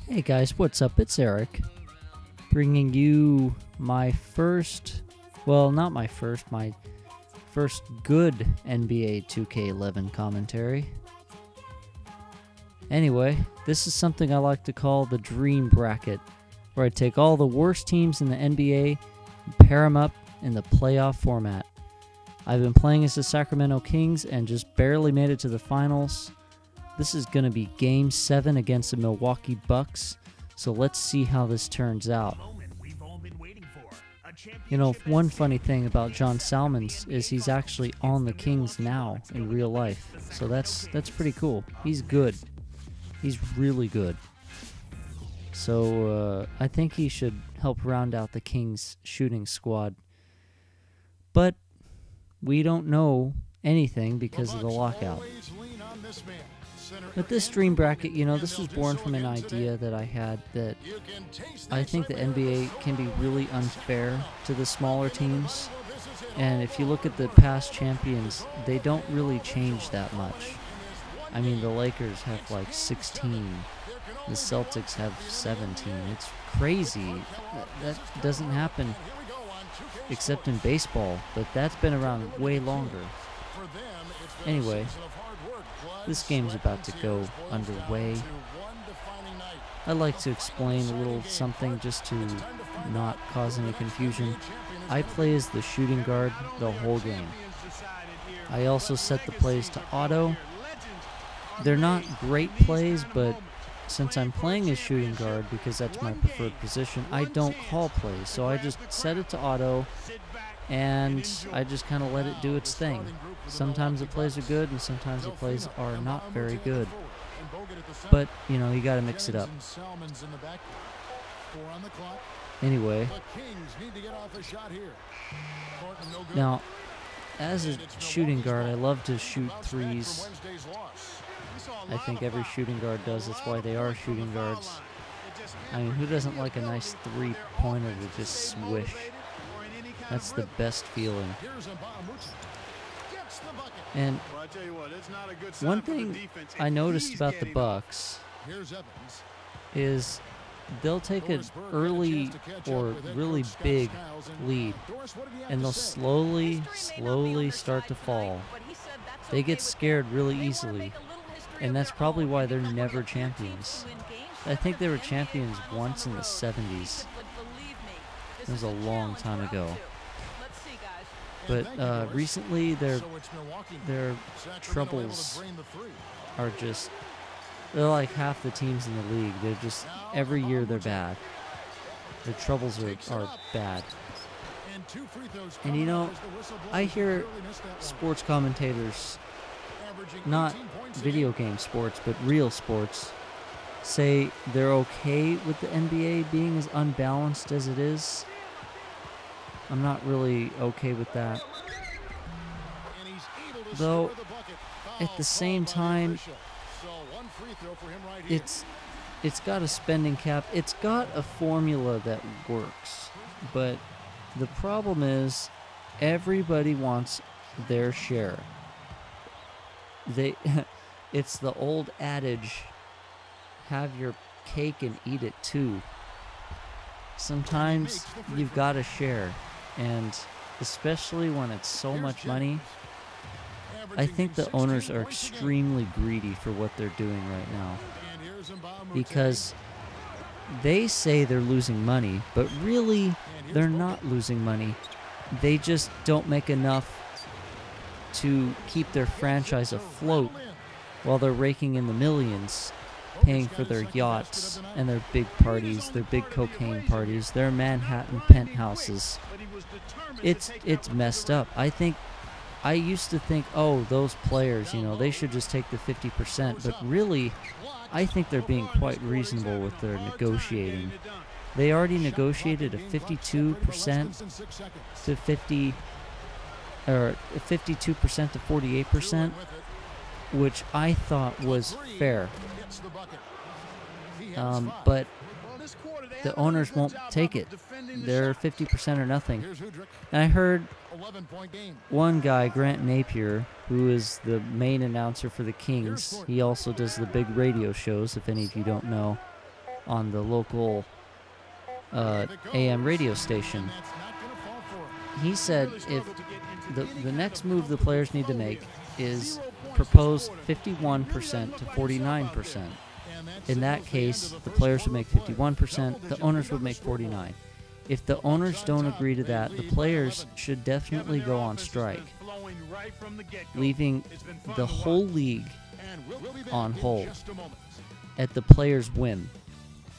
Hey guys, what's up? It's Eric, bringing you my first, well, not my first good NBA 2K11 commentary. Anyway, this is something I like to call the Dream Bracket, where I take all the worst teams in the NBA and pair them up in the playoff format. I've been playing as the Sacramento Kings and just barely made it to the finals. This is going to be Game 7 against the Milwaukee Bucks, so let's see how this turns out. You know, one funny thing about John Salmons is he's actually on the Kings now in real life, so that's pretty cool. He's good. He's really good. So I think he should help round out the Kings shooting squad. But we don't know anything because of the lockout. But this Dream Bracket, you know, this was born from an idea that I had that I think the NBA can be really unfair to the smaller teams. And if you look at the past champions, they don't really change that much. I mean, the Lakers have like 16. The Celtics have 17. It's crazy. That doesn't happen except in baseball, but that's been around way longer. Anyway, this game's about to go underway. I'd like to explain a little something just to not cause any confusion. I play as the shooting guard the whole game. I also set the plays to auto. They're not great plays, but since I'm playing as shooting guard because that's my preferred position, I don't call plays. So I just set it to auto, and I just kind of let it do its thing. Sometimes the plays are good, and sometimes the plays are not very good. But, you know, you got to mix it up. Anyway, now, as a shooting guard, I love to shoot threes. I think every shooting guard does. That's why they are shooting guards. I mean, who doesn't like a nice three-pointer to just swish? That's the best feeling. And one thing I noticed about the Bucks is they'll take an early or really big lead, and they'll slowly start to fall. They get scared really easily, and that's probably why they're never champions. I think they were champions once in the 70s. It was a long time ago. But recently, their troubles are just, they're like half the teams in the league. They're just, every year they're bad. Their troubles are bad. And you know, I hear sports commentators, not video game sports, but real sports, say they're okay with the NBA being as unbalanced as it is. I'm not really okay with that. Though, at the same time, it's got a spending cap. It's got a formula that works. But the problem is, everybody wants their share. It's the old adage, have your cake and eat it too. Sometimes you've got to share. And especially when it's so much money, I think the owners are extremely greedy for what they're doing right now. Because they say they're losing money, but really, they're not losing money. They just don't make enough to keep their franchise afloat while they're raking in the millions, paying for their yachts and their big parties, their big cocaine parties, their Manhattan penthouses. It's messed up. I used to think, oh, those players, you know, they should just take the 50%, but really, I think they're being quite reasonable with their negotiating. They already negotiated a 52% to 50, or 52% to 48%, which I thought was fair. But the owners won't take it. They're 50% or nothing. And I heard one guy, Grant Napier, who is the main announcer for the Kings, he also does the big radio shows, if any of you don't know. on the local AM radio station. He said if the next move the players need to make is propose 51% to 49%. In that case, the players would make 51%, the owners would make 49%. If the owners don't agree to that, the players should definitely go on strike, leaving the whole league on hold at the players' whim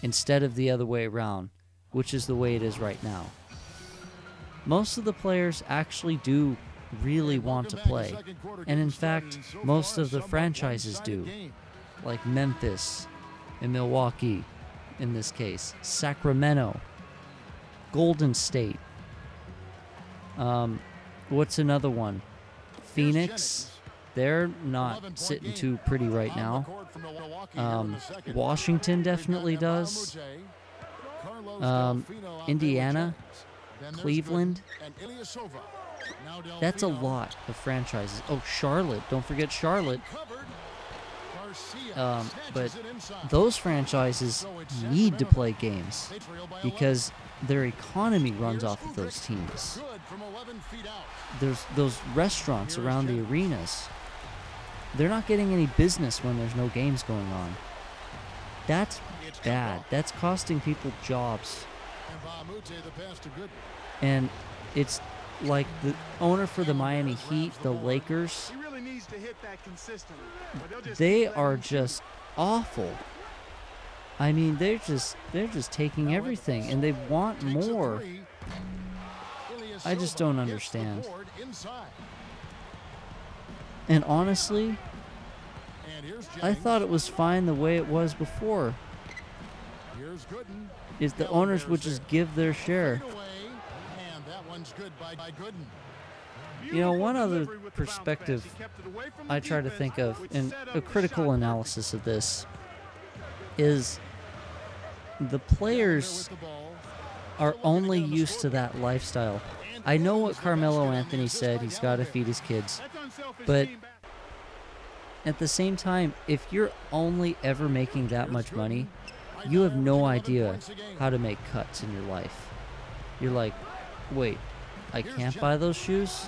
instead of the other way around, which is the way it is right now. Most of the players actually do really want to play, and in fact, most of the franchises do, like Memphis and Milwaukee in this case, Sacramento, Golden State. What's another one? Phoenix. They're not sitting too pretty right now. Washington definitely does. Indiana, Cleveland. That's a lot of franchises. Oh, Charlotte. Don't forget Charlotte. But those franchises need to play games because their economy runs off of those teams. There's those restaurants around the arenas. They're not getting any business when there's no games going on. That's bad. That's costing people jobs. And it's like the owner for the Miami Heat, the Lakers, they are just awful. I mean, they're just taking everything, and they want more. I just don't understand. And honestly, I thought it was fine the way it was before. Is the owners would just give their share. You know, one other perspective I try to think of in a critical analysis of this is the players are only used to that lifestyle. I know what Carmelo Anthony said, he's got to feed his kids, but at the same time, if you're only ever making that much money, you have no idea how to make cuts in your life. You're like, wait, I can't buy those shoes?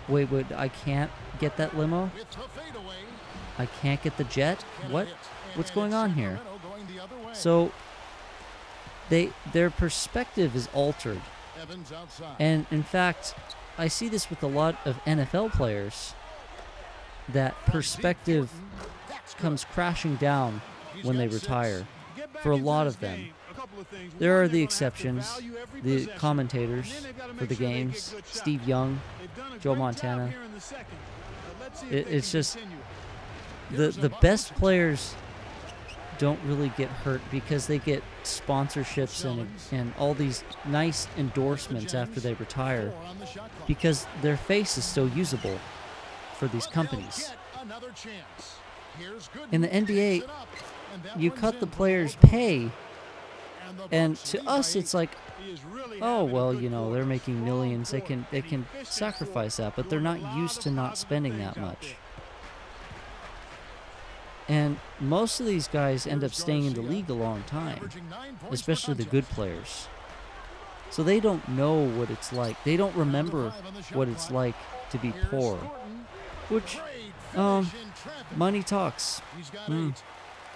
Wait, I can't get that limo? I can't get the jet? What's going on here? So their perspective is altered. And in fact, I see this with a lot of NFL players. That perspective comes crashing down when they retire. For a lot of them. There are the exceptions, the commentators for the games, Steve Young, Joe Montana. It's just the best players don't really get hurt because they get sponsorships and all these nice endorsements after they retire because their face is still usable for these companies. In the NBA, you cut the players' pay, and to us it's like, oh well, you know, they're making millions, they can sacrifice that, but they're not used to not spending that much. And most of these guys end up staying in the league a long time, especially the good players. So they don't know what it's like. They don't remember what it's like to be poor, which money talks.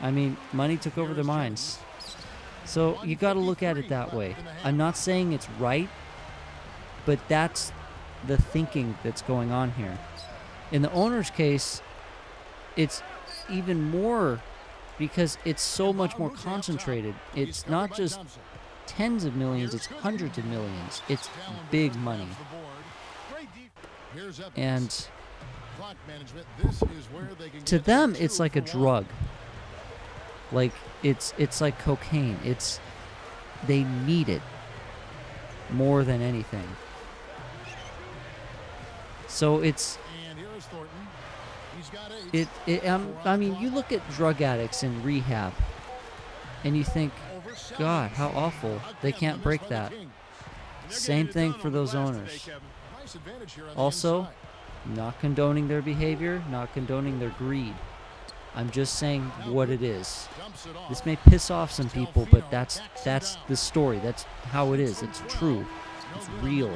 I mean, money took over their minds. So you got to look at it that way. I'm not saying it's right, but that's the thinking that's going on here. In the owner's case, it's even more because it's so much more concentrated. It's not just tens of millions, it's hundreds of millions. It's big money. And to them, it's like a drug. Like it's like cocaine. They need it more than anything. So I mean, you look at drug addicts in rehab, and you think, God, how awful. They can't break that. Same thing for those owners. Also, not condoning their behavior, not condoning their greed. I'm just saying what it is. This may piss off some people, but that's the story. That's how it is. It's true. It's real.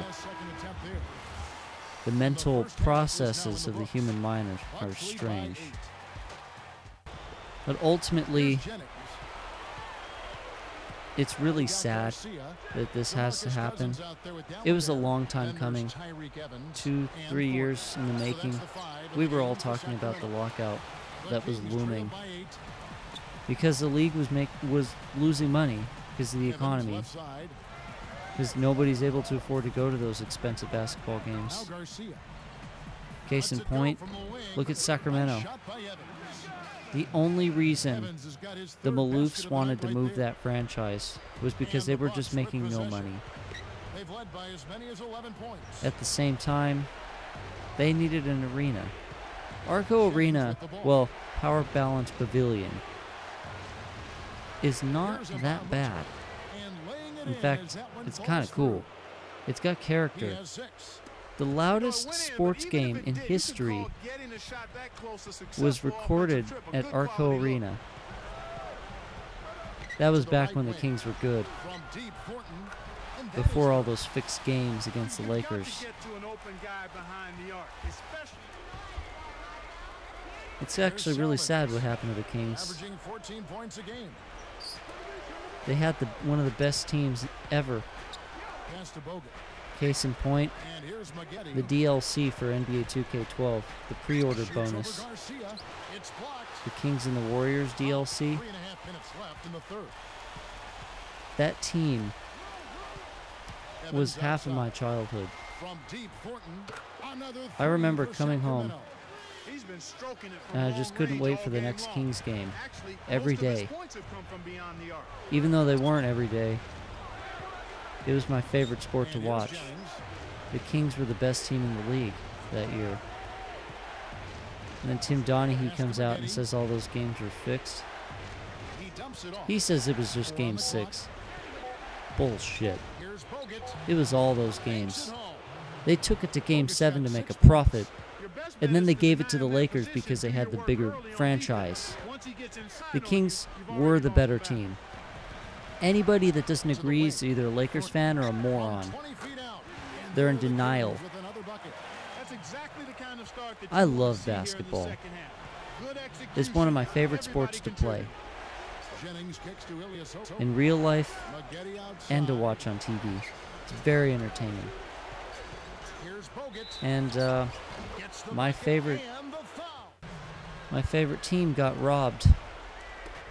The mental processes of the human mind are strange. But ultimately, it's really sad that this has to happen. It was a long time coming. 2-3 years in the making. We were all talking about the lockout that was looming because the league was losing money because of the economy, because nobody's able to afford to go to those expensive basketball games. Case in point, look at Sacramento. The only reason the Maloofs wanted to move that franchise was because they were just making no money. At the same time, they needed an arena. Arco Arena, well, Power Balance Pavilion, is not that bad. In fact, it's kind of cool. It's got character. The loudest sports game in history was recorded at Arco Arena. That was back when the Kings were good, before all those fixed games against the Lakers. It's actually really sad what happened to the Kings. They had one of the best teams ever. Case in point, the DLC for NBA 2K12, the pre-order bonus. The Kings and the Warriors DLC. That team was half of my childhood. I remember coming home and I just couldn't wait for the next Kings game every day. Even though they weren't every day, it was my favorite sport to watch. The Kings were the best team in the league that year. And then Tim Donaghy comes out and says all those games were fixed. He says it was just game 6. Bullshit. It was all those games. They took it to game 7 to make a profit, and then they gave it to the Lakers because they had the bigger franchise. The Kings were the better team. Anybody that doesn't agree is either a Lakers fan or a moron. They're in denial. I love basketball. It's one of my favorite sports to play. In real life and to watch on TV. It's very entertaining. And my favorite team got robbed.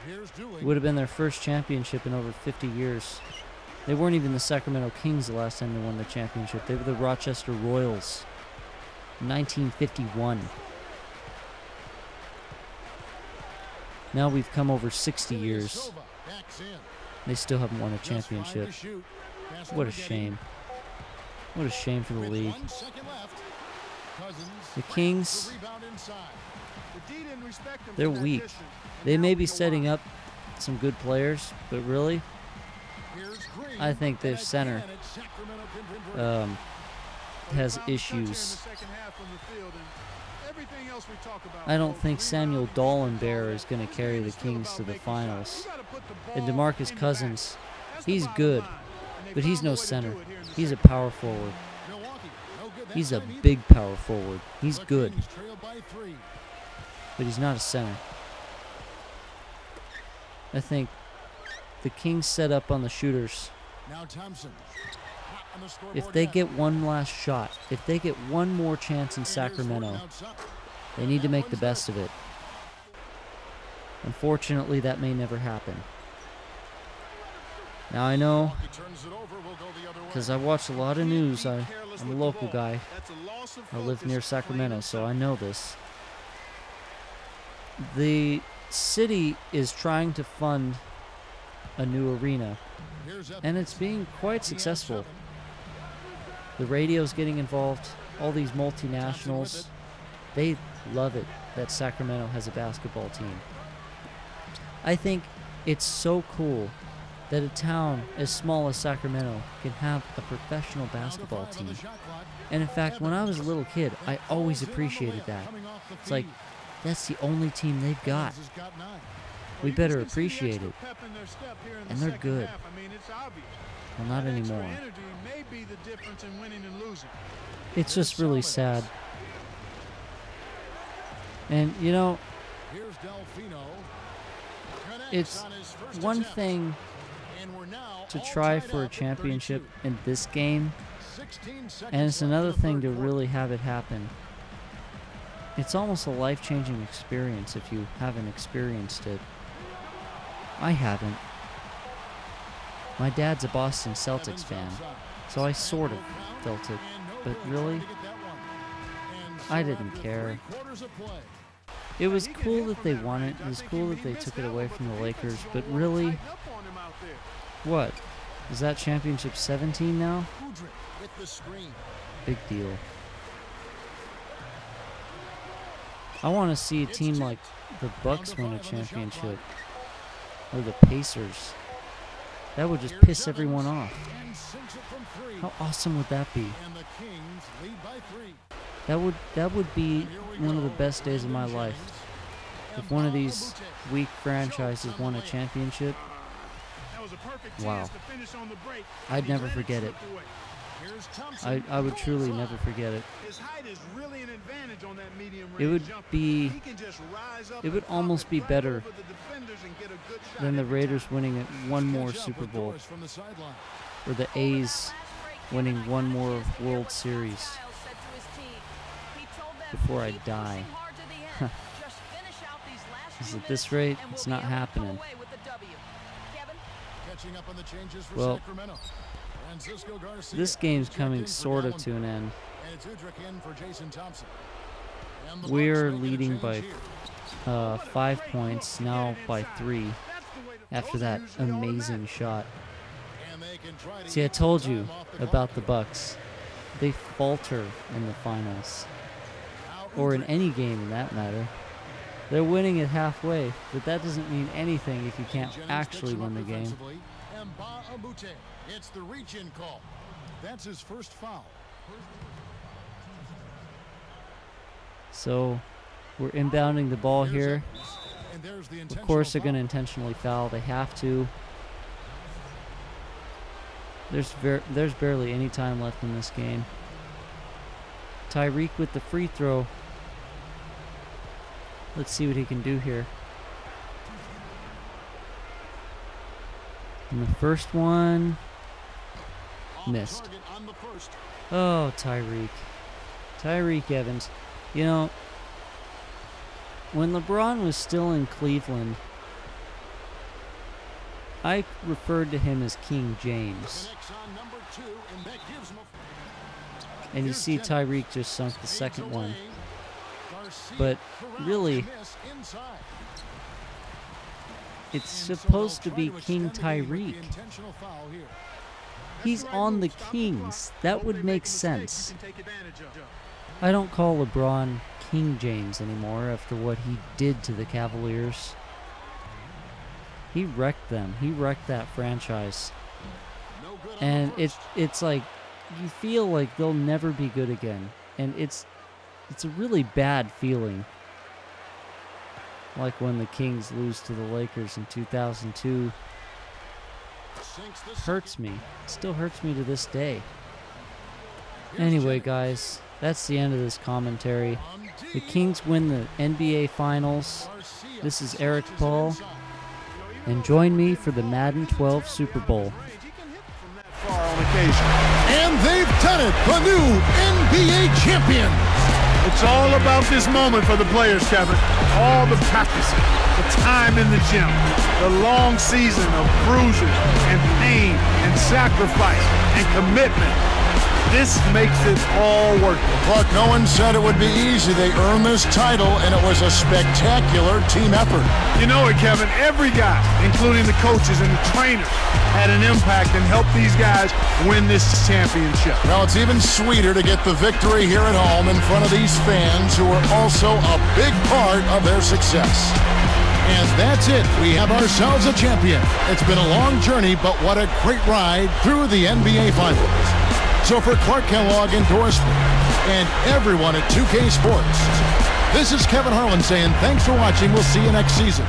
It would have been their first championship in over 50 years. They weren't even the Sacramento Kings the last time they won the championship. They were the Rochester Royals. 1951. Now we've come over 60 years. They still haven't won a championship. What a shame. What a shame for the league. The Kings, they're weak. They may be setting up some good players, but really, I think their center has issues. I don't think Samuel Dallenberg is going to carry the Kings to the finals. And DeMarcus Cousins, he's good, but he's no center. He's a power forward. He's a big power forward. He's good, but he's not a center. I think the Kings set up on the shooters. If they get one last shot, if they get one more chance in Sacramento, they need to make the best of it. Unfortunately, that may never happen. Now I know, because I watch a lot of news, I'm a local guy. I live near Sacramento, so I know this. The city is trying to fund a new arena, and it's being quite successful. The radio's getting involved, all these multinationals, they love it that Sacramento has a basketball team. I think it's so cool that a town as small as Sacramento can have a professional basketball team. And in fact, when I was a little kid, I always appreciated that. It's like, That's the only team they've got. We better appreciate it. And they're good. Well, not anymore. It's just really sad. And, you know, it's one thing to try for a championship in this game, and it's another thing to really have it happen. It's almost a life-changing experience if you haven't experienced it. I haven't. My dad's a Boston Celtics fan, so I sort of felt it, but really, I didn't care. It was cool that they won it. It was cool that they took it away from the Lakers, but really, what? Is that championship 17 now? Big deal. I want to see a team like the Bucks win a championship, or the Pacers. That would just piss everyone off. How awesome would that be? That would be one of the best days of my life. If one of these weak franchises won a championship, wow. I'd never forget it. I would truly never forget it. It would almost be better than the Raiders winning one more Super Bowl, or the A's winning one more World Series before I die. Because at this rate, it's not happening. Well, this game's coming sort of to an end. We're leading by 5 points, now by 3, after that amazing shot. See, I told you about the Bucks. They falter in the finals, or in any game in that matter. They're winning it halfway, but that doesn't mean anything if you can't actually win the game. It's the reach-in call. That's his first foul. So, we're inbounding the ball here. Of course, they're going to intentionally foul. They have to. There's barely any time left in this game. Tyreek with the free throw. Let's see what he can do here. And the first one missed. Oh, Tyreek Evans. You know, when LeBron was still in Cleveland, I referred to him as King James. And you see Tyreek just sunk the second one. But really, it's supposed to be King Tyreek. He's on the Kings. That would make sense. I don't call LeBron King James anymore after what he did to the Cavaliers. He wrecked them. He wrecked that franchise. And it's like, you feel like they'll never be good again. And it's a really bad feeling. Like when the Kings lose to the Lakers in 2002. Hurts me. It still hurts me to this day. Anyway, guys, that's the end of this commentary. The Kings win the NBA Finals. This is Eric Paul. And join me for the Madden 12 Super Bowl. And they've done it, the new NBA champions. It's all about this moment for the players, Kevin. All the practicing, the time in the gym, the long season of bruises and pain and sacrifice and commitment. This makes it all worth it. Look, no one said it would be easy. They earned this title, and it was a spectacular team effort. You know it, Kevin. Every guy, including the coaches and the trainers, had an impact and helped these guys win this championship. Well, it's even sweeter to get the victory here at home in front of these fans who are also a big part of their success. And that's it. We have ourselves a champion. It's been a long journey, but what a great ride through the NBA Finals. So for Clark Kellogg endorsement and everyone at 2K Sports, This is Kevin Harlan saying thanks for watching. We'll see you next season.